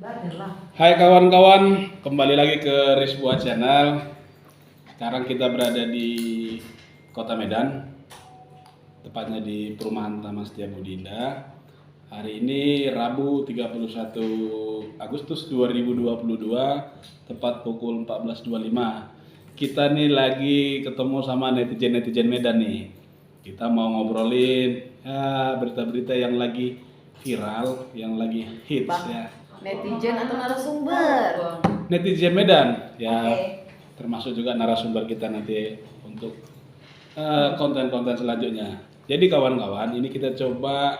Hai kawan-kawan, kembali lagi ke Risbua Channel. Sekarang kita berada di Kota Medan, tepatnya di Perumahan Taman Setiabudi Indah. Hari ini Rabu 31 Agustus 2022, tepat pukul 14.25. Kita nih lagi ketemu sama netizen-netizen Medan nih. Kita mau ngobrolin berita-berita yang lagi viral, yang lagi hits ya. Netizen atau narasumber? Netizen Medan ya, Oke. termasuk juga narasumber kita nanti untuk konten-konten selanjutnya. Jadi kawan-kawan, ini kita coba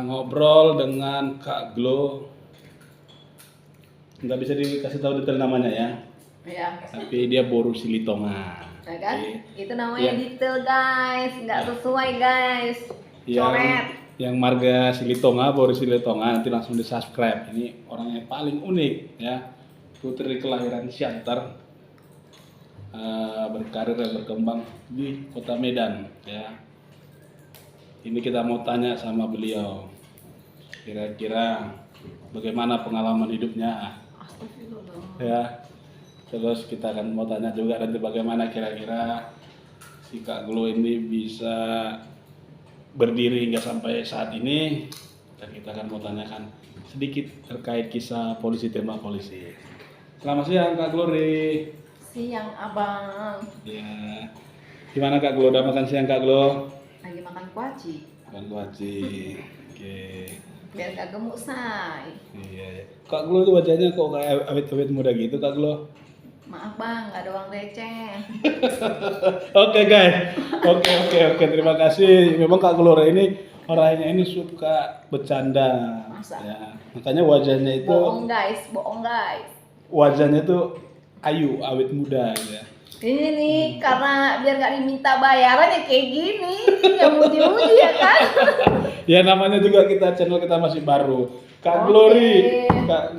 ngobrol dengan Kak Glo. Nggak bisa dikasih tahu detail namanya ya, Ya. tapi dia Boru Silitonga. Nah kan? Oke. Itu namanya Ya. detail guys, nggak sesuai guys. Coret. Yang marga Silitonga, Boru Silitonga, nanti langsung di subscribe. Ini orang yang paling unik ya, putri kelahiran Siantar, berkarir dan berkembang di Kota Medan ya. Ini kita mau tanya sama beliau, kira-kira bagaimana pengalaman hidupnya ya. Terus kita akan mau tanya juga nanti bagaimana kira-kira si Kak Glo ini bisa berdiri hingga sampai saat ini, dan kita akan mau tanyakan sedikit terkait kisah polisi tembak polisi. Selamat siang Kak Glory. Siang abang. Ya, gimana Kak Glo? Udah makan siang Kak Glo? Lagi makan kuaci. Makan kuaci. Oke. Biar gak gemuk say. Iya. Kak Glo itu wajahnya kok kayak awet-awet muda gitu Kak Glo? Maaf bang, nggak ada uang receh. Oke guys. Oke. Terima kasih. Memang Kak Glory ini orangnya ini suka bercanda. Masa? Ya. Makanya wajahnya itu Bohong guys. wajahnya tuh ayu, awet muda ya. Ini nih karena biar nggak diminta bayaran ya kayak gini, yang muji-muji ya kan? Ya namanya juga channel kita masih baru. Kak Oke. Glory, Kak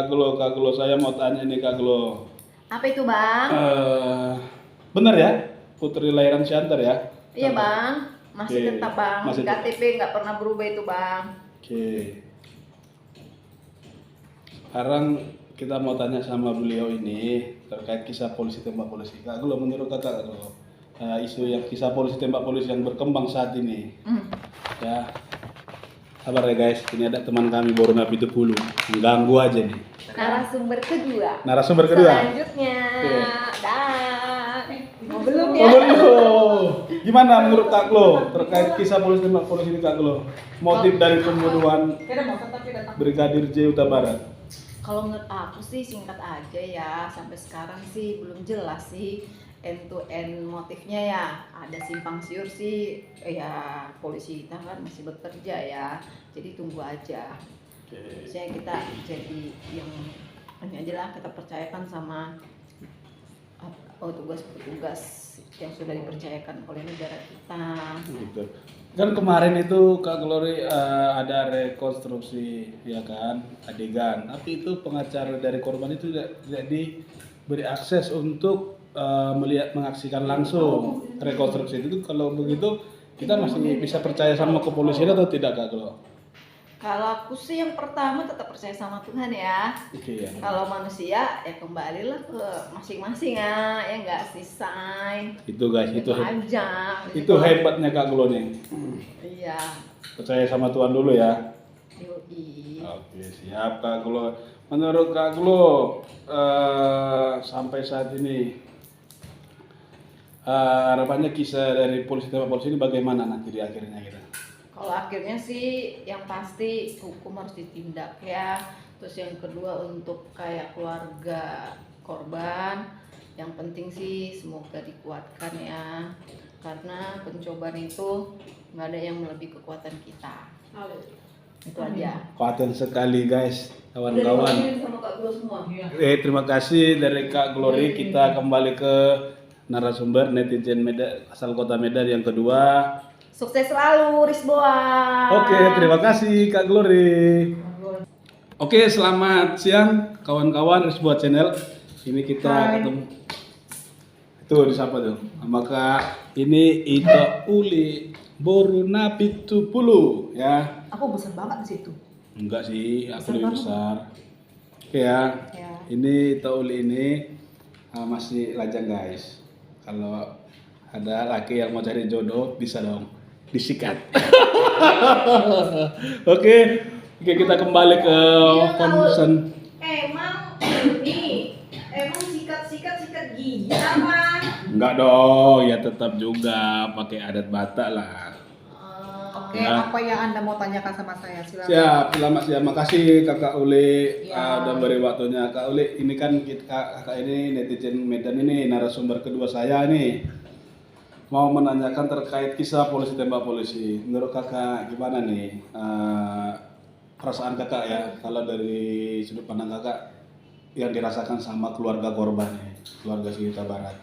Glo, saya mau tanya nih Kak Glo. Apa itu bang? Benar ya, putri lahiran Siantar ya? Iya bang, masih Oke. tetap bang. Masih tetap. KTP nggak pernah berubah itu bang. Oke. Sekarang kita mau tanya sama beliau ini terkait kisah polisi tembak polisi. Kak Glo, menurut Kak Glo, isu yang kisah polisi tembak polisi yang berkembang saat ini, ya. Sabar ya guys, ini ada teman kami Boru Napi Tupulu, mengganggu aja nih. Narasumber kedua. Narasumber kedua. Selanjutnya, Oke. dah. Mau belum Oh, ya? belum. Gimana menurut Kak Glo terkait kisah polisi tembak polisi ini Kak Glo? Motif dari pembunuhan Brigadir J Huta Barat. Kalau menurut aku sih singkat aja ya, sampai sekarang sih belum jelas sih end to end motifnya ya. Ada simpang siur sih, ya polisi kita kan masih bekerja ya, jadi tunggu aja. Saya kita jadi yang ini aja lah, kita percayakan sama tugas-petugas yang sudah dipercayakan oleh negara kita. Gitu. Kan kemarin itu Kak Glory ada rekonstruksi ya kan adegan, tapi itu pengacara dari korban itu tidak diberi akses untuk melihat menyaksikan langsung rekonstruksi itu. Kalau begitu kita masih bisa percaya sama kepolisian atau tidak Kak Glo? Kalau aku sih yang pertama tetap percaya sama Tuhan ya. Oke ya. Kalau manusia ya kembalilah ke masing-masing ya nggak sih say. Itu guys, itu aja. itu hebatnya Kak Glo nih. Iya. Percaya sama Tuhan dulu ya. Yoi. Oke, siap Kak Glo. Menurut Kak Glo, sampai saat ini harapannya kisah dari polisi tembak polisi ini bagaimana nanti di akhirnya gitu? Kalau akhirnya sih yang pasti hukum harus ditindak ya. Terus yang kedua untuk kayak keluarga korban, yang penting sih semoga dikuatkan ya. Karena pencobaan itu nggak ada yang melebihi kekuatan kita. Itu aja. Paten sekali guys, kawan-kawan. Terima kasih dari Kak Glory. Kita kembali ke narasumber netizen Medan, asal Kota Medan yang kedua. Sukses selalu Risboa. Oke, terima kasih Kak Glory. Oke, selamat siang kawan-kawan Risbua Channel. Ini kita ketemu. Tuh disapa tuh. Maka ini Ito Uli Boru Napi Tupulu ya. Aku bosan banget di situ. Enggak sih, aku Besar lebih banget. besar. Oke ya, Ya. ini Tauli ini masih lajang guys. Kalau ada laki yang mau cari jodoh bisa dong disikat. Oke, oke kita kembali ke concern. Emang sikat gigi apa? Enggak dong, ya tetap juga pakai adat Batak lah. Oke, Ya. apa yang Anda mau tanyakan sama saya? Silakan. Siap, selamat siang. Makasih Kakak Uli Ya. udah beri waktunya. Kak Uli, ini kan kakak ini netizen Medan ini narasumber kedua saya nih. Mau menanyakan terkait kisah polisi tembak polisi. Menurut kakak gimana nih perasaan kakak ya kalau dari sudut pandang kakak yang dirasakan sama keluarga korban nih, keluarga Singita Barat.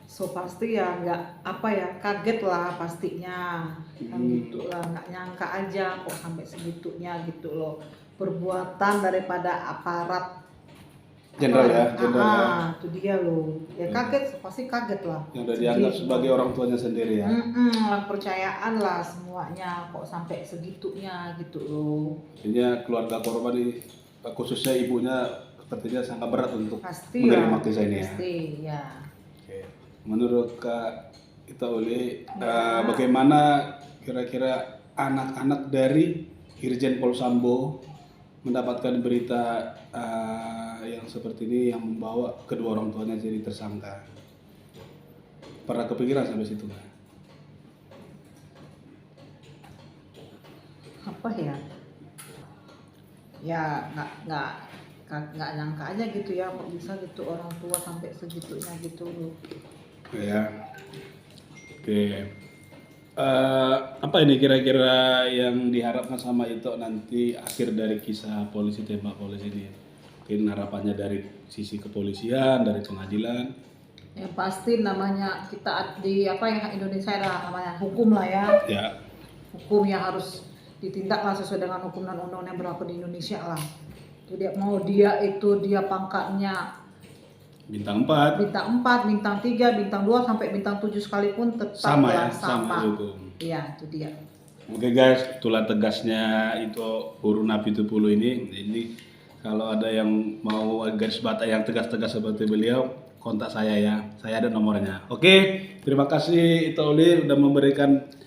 So pasti ya nggak apa ya, kaget lah pastinya kan gitu lah, nggak nyangka aja kok sampai segitunya gitu loh perbuatan daripada aparat Jenderal ya, jenderal ya. Itu dia loh ya, kaget, pasti kaget lah Yang udah dianggap Sedih. sebagai orang tuanya sendiri ya. Kepercayaan lah semuanya kok sampai segitunya gitu loh. Artinya keluarga korban ini khususnya ibunya sepertinya sangat berat untuk Pasti menerima lah, kisah ini ya. pasti ya. Oke. Menurut Kak Ita Uli, Ya. bagaimana kira-kira anak-anak dari Irjen Pol Sambo mendapatkan berita yang seperti ini yang membawa kedua orang tuanya jadi tersangka? Pernah kepikiran sampai situ nggak? Apa ya, nggak nyangka aja gitu ya kok bisa gitu orang tua sampai segitunya gitu loh. Ya. Oke. Apa ini kira-kira yang diharapkan sama Ito nanti akhir dari kisah polisi tembak polisi ini? Mungkin harapannya dari sisi kepolisian, dari pengadilan. Yang pasti namanya kita di apa yang Indonesia lah namanya hukum lah ya, Ya, hukum yang harus ditindak lah sesuai dengan hukum dan undang-undang yang berlaku di Indonesia lah. Jadi dia pangkatnya bintang 4 bintang 4, bintang 3, bintang 2 sampai bintang 7 sekalipun tetap sama ya, lah sama hukum. Iya, itu dia. Oke guys, itulah tegasnya itu Guru Nabi 70 ini. Ini kalau ada yang mau garis batak yang tegas-tegas seperti beliau, kontak saya ya. Saya ada nomornya. Oke, terima kasih Ito Uli udah memberikan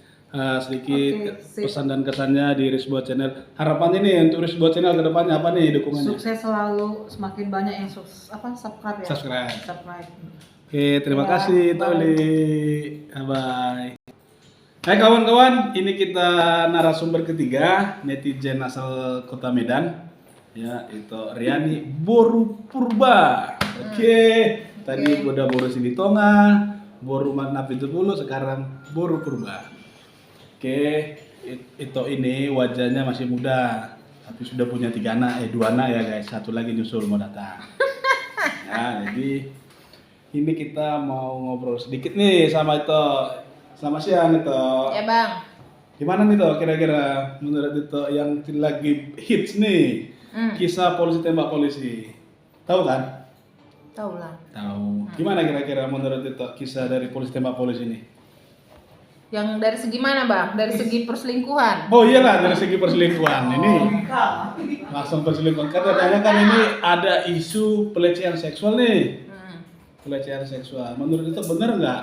sedikit Oke, sip. pesan dan kesannya di Risbua Channel. Harapannya nih untuk Risbua Channel ke depannya apa nih dukungannya? Sukses selalu, semakin banyak yang subscribe ya. Subscribe. Subscribe. Oke, terima Ya, kasih Ito bye. Uli. Bye. Hai kawan-kawan, ini kita narasumber ketiga, netizen asal Kota Medan. Ya, itu Riani Boru Purba. Oke, tadi udah Boru Silitonga, Boru Makna 70, sekarang Boru Purba. Oke, itu ini wajahnya masih muda, tapi sudah punya 2 anak ya guys, satu lagi nyusul mau datang. Ya, jadi ini kita mau ngobrol sedikit nih sama itu. Selamat siang itu. Ya bang. Gimana nih toh kira-kira menurut itu yang lagi hits nih kisah polisi tembak polisi, tahu kan? Tahu lah. Tahu. Gimana kira-kira menurut itu kisah dari polisi tembak polisi ini? Yang dari segi mana bang? Dari segi perselingkuhan. Oh iyalah dari segi perselingkuhan ini langsung perselingkuhan. Katanya kan ini ada isu pelecehan seksual nih, pelecehan seksual. Menurut itu benar nggak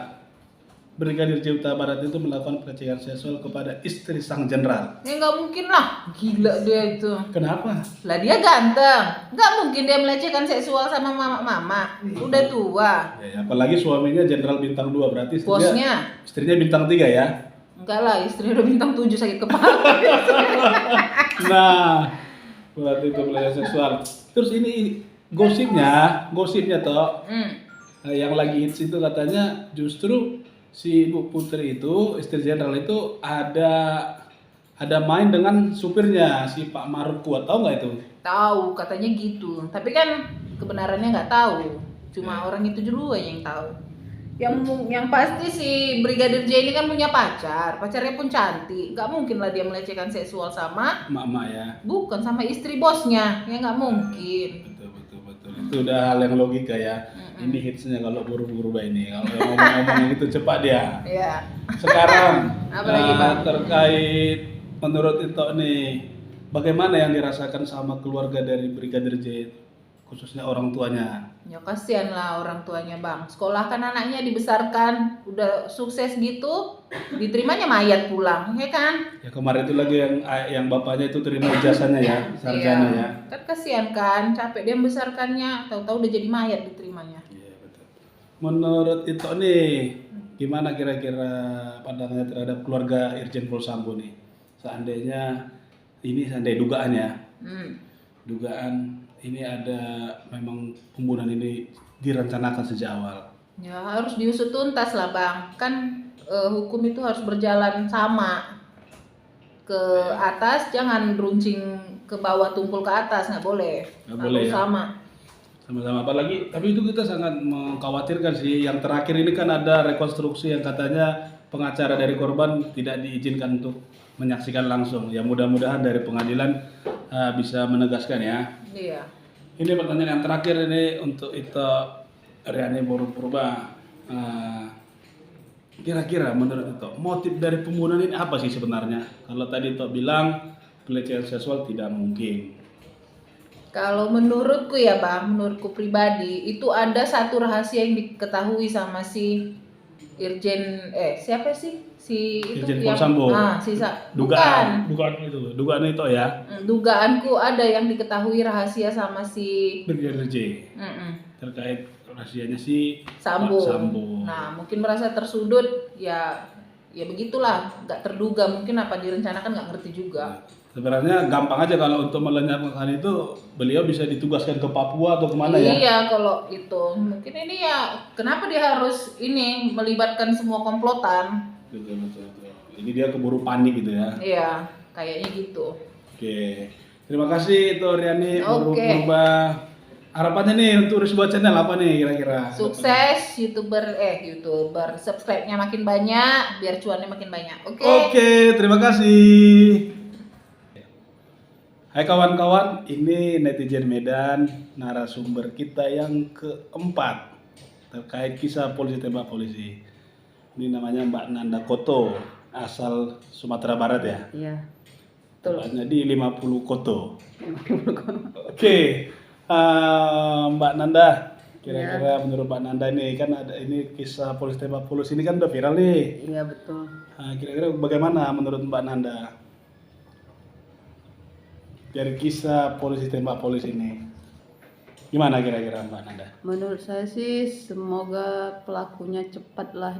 Brigadir J Huta Barat itu melakukan pelecehan seksual kepada istri sang jenderal? Ya nggak mungkin lah. Gila dia itu. Kenapa? Lah dia ganteng. Nggak mungkin dia melecehkan seksual sama mama. Udah tua. Ya, apalagi suaminya jenderal bintang 2 berarti Bosnya. istrinya bintang 3 ya. Enggak lah, istri udah bintang 7 sakit kepala. Nah, berarti itu pelecehan seksual. Terus ini gosipnya toh yang lagi hits itu katanya justru si Ibu Putri itu istri jenderal itu ada main dengan supirnya si Pak Maruf Kuat, tahu nggak itu? Tahu, katanya gitu. Tapi kan kebenarannya nggak tahu. Cuma orang itu dulu aja yang tahu. Yang pasti si Brigadir J ini kan punya pacarnya pun cantik. Nggak mungkin lah dia melecehkan seksual sama Emak-emak ya. bukan sama istri bosnya, ya nggak mungkin. Betul. Itu udah hal yang logika ya. Ini hitsnya kalau buru-buru ini. Kalau yang ngomong-ngomong itu cepat dia. Ya. Sekarang Apa lagi, Bang? terkait menurut itu nih bagaimana yang dirasakan sama keluarga dari Brigadir J, khususnya orang tuanya? Ya kasihan lah orang tuanya bang. Sekolah kan anaknya dibesarkan, udah sukses gitu, diterimanya mayat pulang, ya kan? Ya kemarin itu lagi yang bapaknya itu terima ijazahnya ya, sarjana Iya. ya. Kan kasihan kan, capek dia membesarkannya, tahu-tahu udah jadi mayat diterimanya. Iya betul. Menurut Ito nih, gimana kira-kira pandangannya terhadap keluarga Irjen Pol Sambo nih? Seandainya dugaan ya, dugaan ini ada memang pembunuhan ini direncanakan sejak awal. Ya harus diusut tuntas lah bang. Kan hukum itu harus berjalan sama. Ke atas jangan runcing ke bawah tumpul ke atas, nggak boleh. Nggak boleh Harus ya? sama. Sama-sama, apalagi tapi itu kita sangat mengkhawatirkan sih. Yang terakhir ini kan ada rekonstruksi yang katanya pengacara dari korban tidak diizinkan untuk menyaksikan langsung. Ya mudah-mudahan dari pengadilan bisa menegaskan ya. Iya. Ini pertanyaan yang terakhir ini untuk Ito Riani Boru Purba. Kira-kira menurut Ito motif dari pembunuhan ini apa sih sebenarnya? Kalau tadi Ito bilang pelecehan seksual tidak mungkin. Kalau menurutku ya bang, menurutku pribadi itu ada satu rahasia yang diketahui sama si Irjen siapa sih si itu Irjen Pol Sambo. bukan. Dugaan itu ya. Dugaanku ada yang diketahui rahasia sama si Brigadir J terkait rahasianya si Sambo. Pak Sambo. Nah mungkin merasa tersudut ya begitulah, nggak terduga, mungkin apa direncanakan nggak ngerti juga. Sebenarnya gampang aja kalau untuk melenyapkan itu beliau bisa ditugaskan ke Papua atau kemana ya? Iya kalau itu mungkin ini ya kenapa dia harus ini melibatkan semua komplotan? Betul. Ini dia keburu panik gitu ya. Iya kayaknya gitu. Oke, terima kasih itu Riani Boru Oke. Purba. Harapannya nih untuk Risbua Channel apa nih kira-kira? Sukses youtuber subscribe-nya makin banyak biar cuannya makin banyak. Oke. Oke, terima kasih. Hai kawan-kawan, ini netizen Medan, narasumber kita yang keempat terkait kisah polisi tembak polisi. Ini namanya Mbak Nanda Koto, asal Sumatera Barat ya. Iya. Betul. Tepatnya di 50 Koto. Oke, Mbak Nanda, kira-kira menurut Mbak Nanda ini kan ada ini kisah polisi tembak polisi ini kan udah viral nih. Iya betul. Kira-kira bagaimana menurut Mbak Nanda dari kisah polisi tembak polisi ini? Gimana kira-kira Mbak Nanda? Menurut saya sih semoga pelakunya cepatlah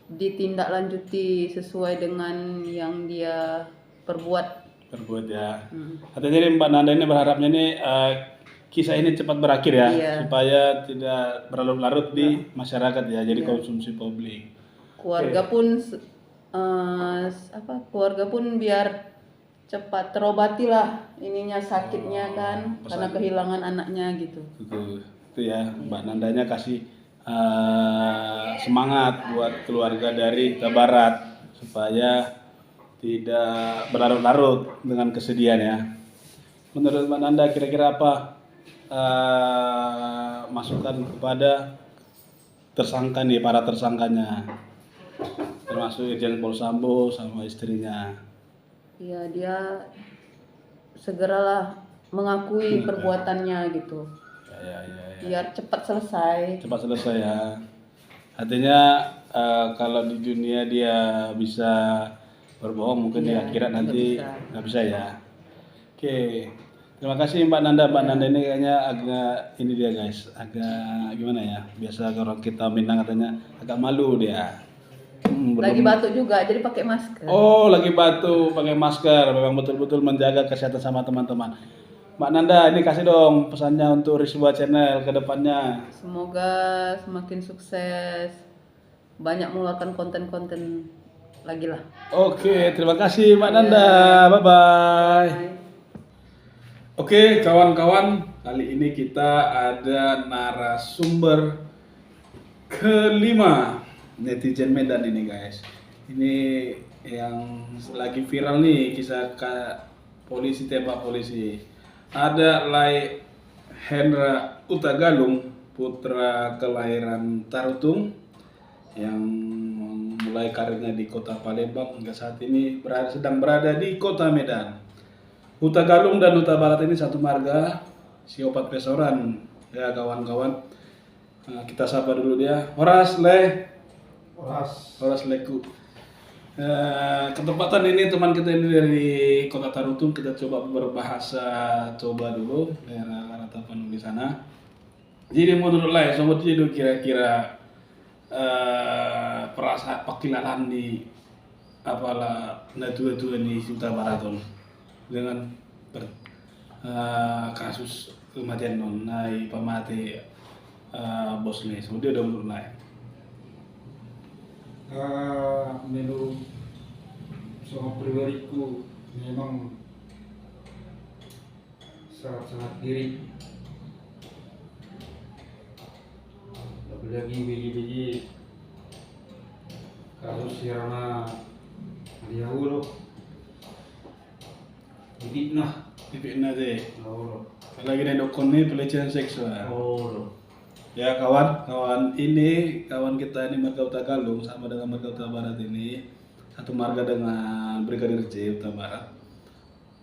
ditindaklanjuti sesuai dengan yang dia perbuat. Ya. Artinya ini Mbak Nanda ini berharapnya nih kisah ini cepat berakhir ya, Iya. supaya tidak berlarut-larut di masyarakat ya, jadi konsumsi publik. Keluarga pun keluarga pun biar cepat terobati lah ininya sakitnya kan karena kehilangan anaknya gitu. Itu ya Mbak Nandanya kasih semangat buat keluarga dari Huta Barat supaya tidak berlarut-larut dengan kesedihan ya. Menurut Mbak Nanda kira-kira apa masukan kepada tersangka nih, para tersangkanya termasuk Irjen Pol Sambo sama istrinya? Ya dia segeralah mengakui perbuatannya gitu. Ya. Biar cepat selesai. Cepat selesai ya. Artinya kalau di dunia dia bisa berbohong, mungkin di akhirat nanti nggak bisa ya. Oke, terima kasih Mbak Nanda. Mbak Nanda ini kayaknya agak ini dia guys, agak gimana ya? Biasa orang kita Minang katanya agak malu dia. Lagi batuk juga jadi pakai masker. Oh, lagi batuk pakai masker. Memang betul-betul menjaga kesehatan sama teman-teman. Mbak Nanda, ini kasih dong pesannya untuk Risbua Channel ke depannya. Semoga semakin sukses, banyak mengeluarkan konten-konten lagi lah. Oke, terima kasih Mbak Nanda. Bye-bye. Oke, kawan-kawan, kali ini kita ada narasumber kelima netizen Medan ini guys. Ini yang lagi viral nih kisah polisi tembak polisi. Ada Lai Hendra Utagalung, putra kelahiran Tarutung yang mulai karirnya di kota Palembang hingga saat ini sedang berada di kota Medan. Huta Galung dan Huta Barat ini satu marga, Siopat Pesoran. Ya kawan-kawan, nah, kita sapa dulu dia. Horas Leku. Ketempatan ini teman kita ini dari Kota Tarutung, kita coba berbahasa coba dulu daerah Ratapan di sana. Jadi menurut Lai, sobat itu kira-kira perasaan pakilalan di apalah natua-tua di Huta Baraton dengan kasus kematian nonai pamati bos nih, kemudian udah mulai. Menurut sama pribadiku memang sangat-sangat diri, apalagi biji-biji kasus Sirana Aliawu loh, difitnah, deh. loh, Lagi ada dokon nih pelecehan seksual. loh. Ya kawan kita ini marga Huta Galung sama dengan marga Huta Barat ini satu marga dengan Brigadir J Huta Barat.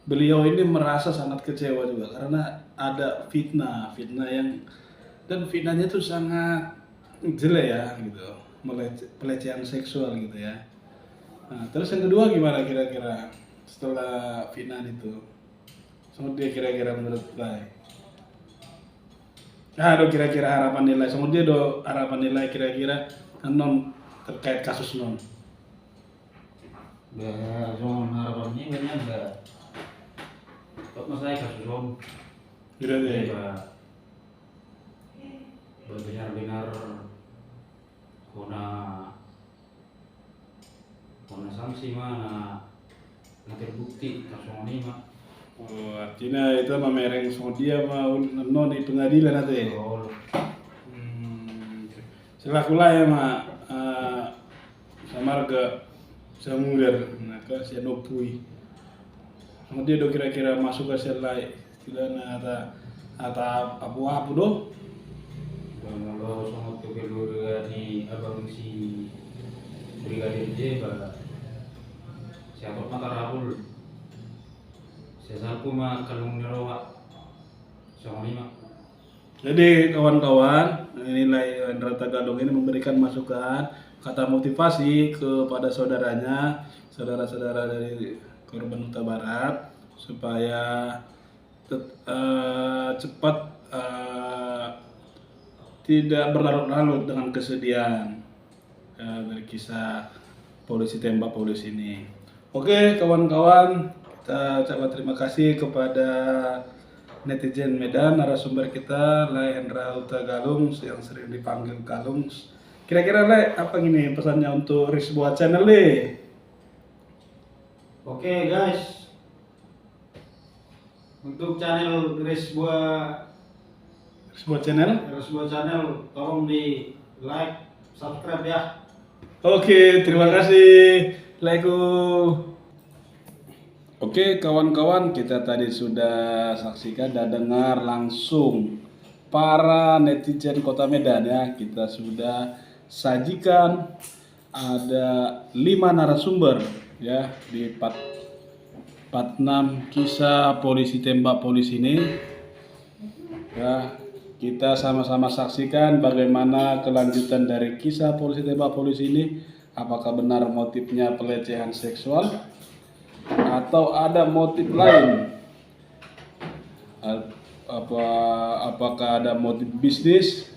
Beliau ini merasa sangat kecewa juga karena ada fitnah yang dan fitnahnya itu sangat jelek ya gitu, pelecehan seksual gitu ya. Nah, terus yang kedua gimana kira-kira setelah fitnah itu? Sama dia kira-kira menurut Lai? Nah, kira-kira harapan nilai. Sama dia harapan nilai kira-kira non terkait kasus non. Ya, soal harapannya banyak enggak. Kok masalah kasus om? Gitu deh. Benar-benar kona sanksi mana terbukti kasus ini mah. Oh, artinya itu mereng sama dia mau non di pengadilan nanti. Oh, Selaku lah ya mak sama harga samuder, nah ke si Nopui. Sama dia do kira-kira masuk ke selai, tidak ada apa doh. kalau sama kedua ni abang si Brigadir J pada siapa mata Rahul. Saya sapu mah kalung nerawak sama lima. Jadi kawan-kawan, nilai Huta Galung ini memberikan masukan, kata motivasi kepada saudara-saudara dari korban Huta Barat supaya cepat tidak berlarut-larut dengan kesedihan dari kisah polisi tembak polisi ini. Oke kawan-kawan, kita ucapkan terima kasih kepada netizen Medan, narasumber kita Lai Hendra Huta Galung yang sering dipanggil Galung. Kira-kira Lai, apa gini pesannya untuk Risbuat Channel nih? Oke guys, untuk channel Risbuat channel tolong di like, subscribe ya. Oke, terima kasih. Assalamualaikum. Oke kawan-kawan, kita tadi sudah saksikan dan dengar langsung para netizen Kota Medan ya. Kita sudah sajikan ada 5 narasumber ya di 46 kisah polisi tembak polisi ini. Ya, kita sama-sama saksikan bagaimana kelanjutan dari kisah polisi tembak polisi ini. Apakah benar motifnya pelecehan seksual atau ada motif lain? Apakah ada motif bisnis?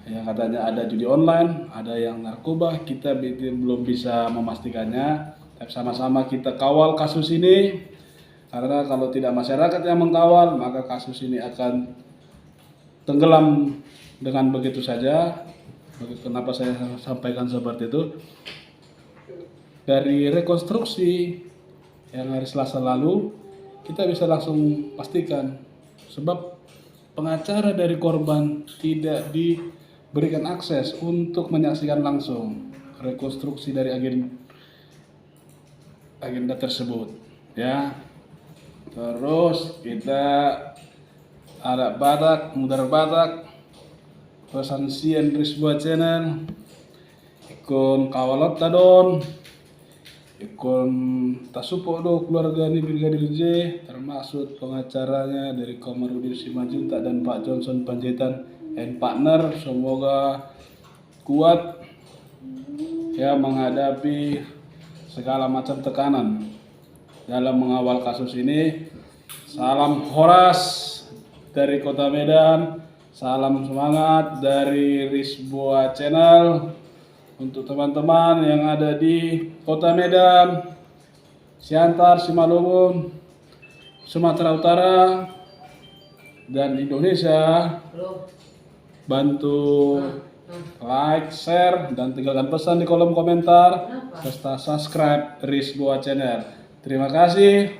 Yang katanya ada judi online, ada yang narkoba, kita belum bisa memastikannya. Tapi sama-sama kita kawal kasus ini, karena kalau tidak masyarakat yang mengkawal, maka kasus ini akan tenggelam dengan begitu saja. Kenapa saya sampaikan seperti itu? Dari rekonstruksi yang hari Selasa lalu, kita bisa langsung pastikan sebab pengacara dari korban tidak diberikan akses untuk menyaksikan langsung rekonstruksi dari agenda tersebut ya. Terus kita ada mutar batak pesan sian Risbuat Channel ikon kawalot tadon ikon tasupo do keluarga ni Brigadir J, termasuk pengacaranya dari Komarudin Simanjuntak dan Pak Johnson Panjaitan and partner. Semoga kuat ya menghadapi segala macam tekanan dalam mengawal kasus ini. Salam Horas dari Kota Medan, salam semangat dari Risboa Channel untuk teman-teman yang ada di Kota Medan, Siantar, Simalungun, Sumatera Utara, dan Indonesia. Bantu like, share, dan tinggalkan pesan di kolom komentar serta subscribe Risboa Channel. Terima kasih.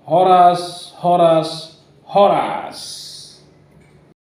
Horas, Horas, Horas.